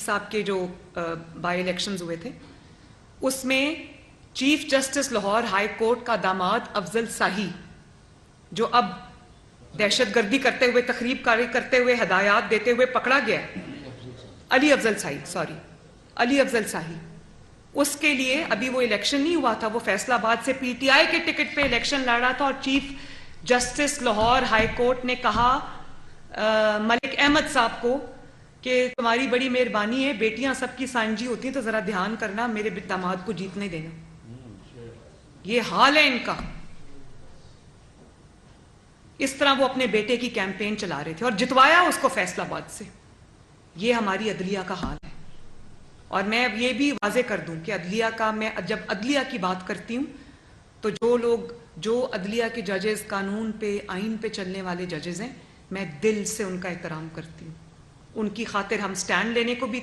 صاحب کے جو بائی الیکشنز ہوئے تھے اس میں chief justice Lahore high court کا داماد افضل ساہی جو اب دہشت گردی کرتے ہوئے تخریب کاری کرتے ہوئے ہدایات دیتے ہوئے پکڑا گیا ہے، علی افضل ساہی، اس کے لیے ابھی وہ الیکشن نہیں ہوا تھا، وہ فیصل آباد سے پی ٹی آئی کے ٹکٹ پہ الیکشن لڑ رہا تھا اور chief justice Lahore high court نے کہا ملک احمد صاحب کو کہ تمہاری بڑی مہربانی ہے، بیٹیاں سب کی سانجی ہوتی ہیں تو ذرا دھیان کرنا، میرے داماد کو جیتنے دینا۔ یہ حال ہے ان کا۔ اس طرح وہ اپنے بیٹے کی کیمپین چلا رہے تھے اور جتوایا اس کو فیصل آباد سے۔ یہ ہماری عدلیہ کا حال ہے۔ اور میں اب یہ بھی واضح کر دوں کہ عدلیہ کا، میں جب عدلیہ کی بات کرتی ہوں تو جو عدلیہ کے ججز، قانون پہ، آئین پہ چلنے والے ججز ہیں، میں دل سے ان کا احترام کرتی ہوں، ان کی خاطر ہم سٹینڈ لینے کو بھی